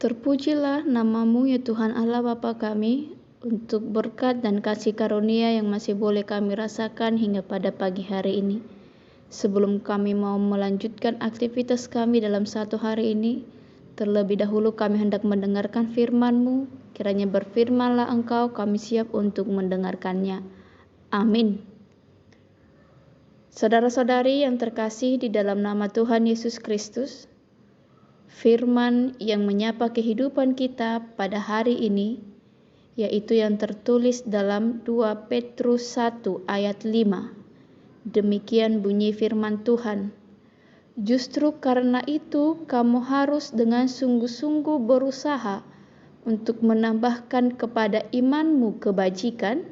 Terpujilah namamu ya Tuhan Allah Bapa kami, untuk berkat dan kasih karunia yang masih boleh kami rasakan hingga pada pagi hari ini. Sebelum kami mau melanjutkan aktivitas kami dalam satu hari ini, terlebih dahulu kami hendak mendengarkan firman-Mu. Kiranya berfirmanlah Engkau, kami siap untuk mendengarkannya. Amin. Saudara-saudari yang terkasih di dalam nama Tuhan Yesus Kristus, firman yang menyapa kehidupan kita pada hari ini, yaitu yang tertulis dalam 2 Petrus 1 ayat 5. Demikian bunyi firman Tuhan. Justru karena itu kamu harus dengan sungguh-sungguh berusaha untuk menambahkan kepada imanmu kebajikan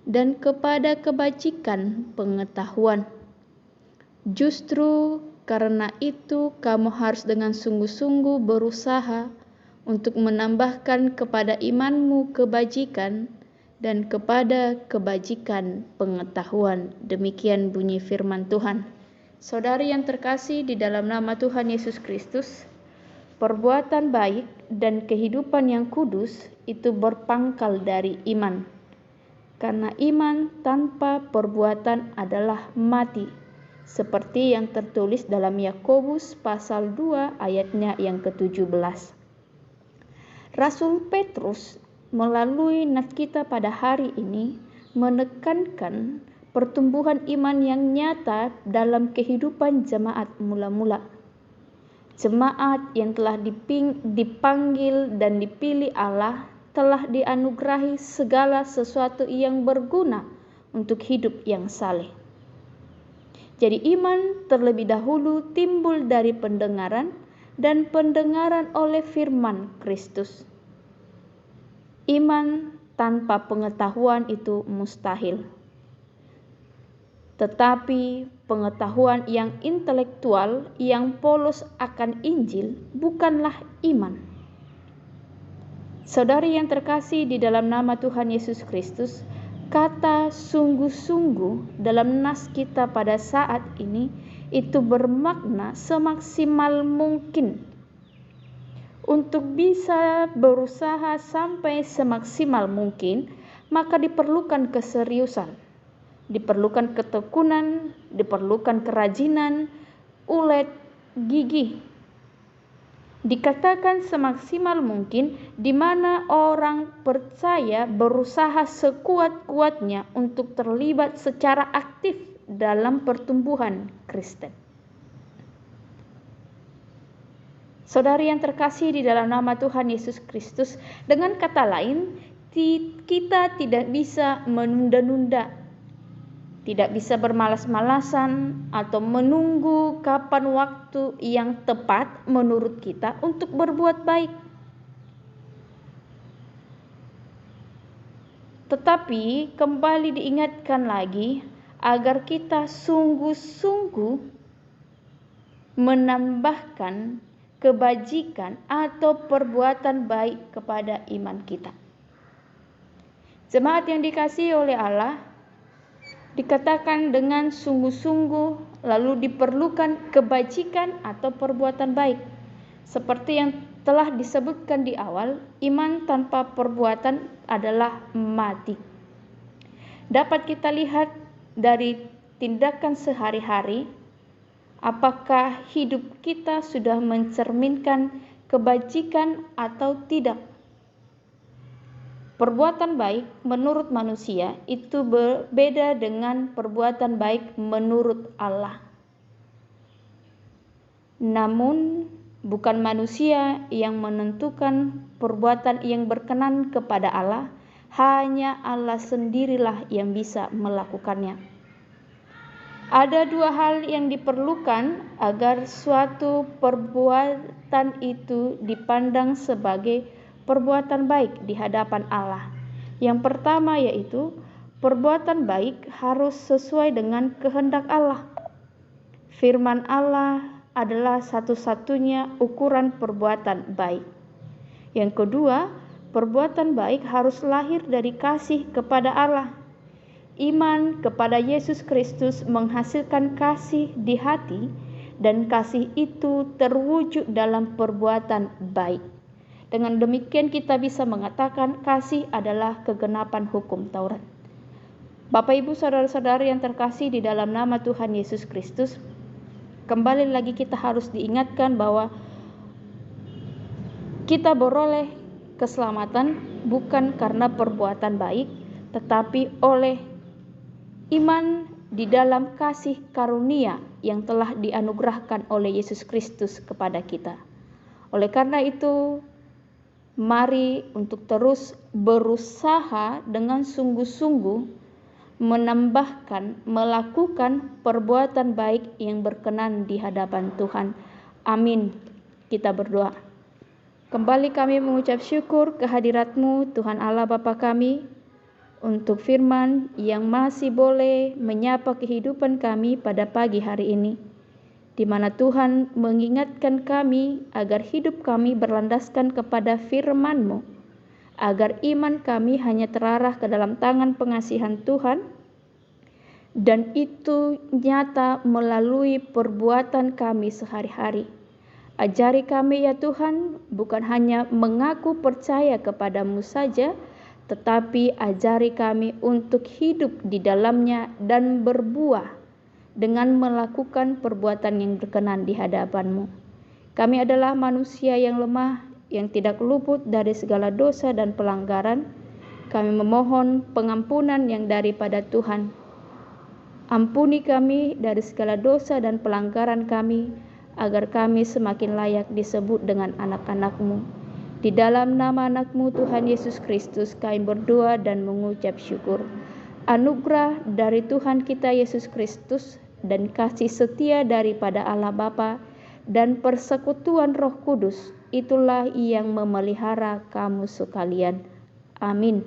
dan kepada kebajikan pengetahuan. Justru karena itu kamu harus dengan sungguh-sungguh berusaha untuk menambahkan kepada imanmu kebajikan dan kepada kebajikan pengetahuan. Demikian bunyi firman Tuhan. Saudari yang terkasih di dalam nama Tuhan Yesus Kristus, perbuatan baik dan kehidupan yang kudus itu berpangkal dari iman. Karena iman tanpa perbuatan adalah mati, seperti yang tertulis dalam Yakobus pasal 2 ayatnya yang ke-17. Rasul Petrus melalui nats kita pada hari ini menekankan pertumbuhan iman yang nyata dalam kehidupan jemaat mula-mula. Jemaat yang telah dipanggil dan dipilih Allah telah dianugerahi segala sesuatu yang berguna untuk hidup yang saleh. Jadi iman terlebih dahulu timbul dari pendengaran dan pendengaran oleh firman Kristus. Iman tanpa pengetahuan itu mustahil. Tetapi pengetahuan yang intelektual yang polos akan Injil bukanlah iman. Saudari yang terkasih di dalam nama Tuhan Yesus Kristus, kata sungguh-sungguh dalam nas kita pada saat ini itu bermakna semaksimal mungkin. Untuk bisa berusaha sampai semaksimal mungkin, maka diperlukan keseriusan, diperlukan ketekunan, diperlukan kerajinan, ulet, gigih. Dikatakan semaksimal mungkin di mana orang percaya berusaha sekuat-kuatnya untuk terlibat secara aktif dalam pertumbuhan Kristen. Saudari yang terkasih di dalam nama Tuhan Yesus Kristus, dengan kata lain, kita tidak bisa menunda-nunda, tidak bisa bermalas-malasan atau menunggu kapan waktu yang tepat menurut kita untuk berbuat baik. Tetapi kembali diingatkan lagi agar kita sungguh-sungguh menambahkan kebajikan atau perbuatan baik kepada iman kita. Jemaat yang dikasihi oleh Allah, dikatakan dengan sungguh-sungguh, lalu diperlukan kebajikan atau perbuatan baik. Seperti yang telah disebutkan di awal, iman tanpa perbuatan adalah mati. Dapat kita lihat dari tindakan sehari-hari, apakah hidup kita sudah mencerminkan kebajikan atau tidak. Perbuatan baik menurut manusia itu berbeda dengan perbuatan baik menurut Allah. Namun bukan manusia yang menentukan perbuatan yang berkenan kepada Allah, hanya Allah sendirilah yang bisa melakukannya. Ada dua hal yang diperlukan agar suatu perbuatan itu dipandang sebagai perbuatan baik di hadapan Allah. Yang pertama yaitu perbuatan baik harus sesuai dengan kehendak Allah. Firman Allah adalah satu-satunya ukuran perbuatan baik. Yang kedua, perbuatan baik harus lahir dari kasih kepada Allah. Iman kepada Yesus Kristus menghasilkan kasih di hati, dan kasih itu terwujud dalam perbuatan baik. Dengan demikian kita bisa mengatakan kasih adalah kegenapan hukum Taurat. Bapak Ibu saudara-saudari yang terkasih di dalam nama Tuhan Yesus Kristus, kembali lagi kita harus diingatkan bahwa kita beroleh keselamatan bukan karena perbuatan baik, tetapi oleh iman di dalam kasih karunia yang telah dianugerahkan oleh Yesus Kristus kepada kita. Oleh karena itu, mari untuk terus berusaha dengan sungguh-sungguh melakukan perbuatan baik yang berkenan di hadapan Tuhan. Amin. Kita berdoa. Kembali kami mengucap syukur kehadirat-Mu, Tuhan Allah Bapa kami, untuk firman yang masih boleh menyapa kehidupan kami pada pagi hari ini, di mana Tuhan mengingatkan kami agar hidup kami berlandaskan kepada firman-Mu, agar iman kami hanya terarah ke dalam tangan pengasihan Tuhan, dan itu nyata melalui perbuatan kami sehari-hari. Ajari kami ya Tuhan, bukan hanya mengaku percaya kepadamu saja, tetapi ajari kami untuk hidup di dalamnya dan berbuah dengan melakukan perbuatan yang berkenan di hadapan-Mu. Kami adalah manusia yang lemah, yang tidak luput dari segala dosa dan pelanggaran. Kami memohon pengampunan yang daripada Tuhan. Ampuni kami dari segala dosa dan pelanggaran kami, agar kami semakin layak disebut dengan anak-anak-Mu. Di dalam nama anak-Mu Tuhan Yesus Kristus kami berdoa dan mengucap syukur. Anugerah dari Tuhan kita Yesus Kristus dan kasih setia daripada Allah Bapa dan persekutuan Roh Kudus, itulah yang memelihara kamu sekalian. Amin.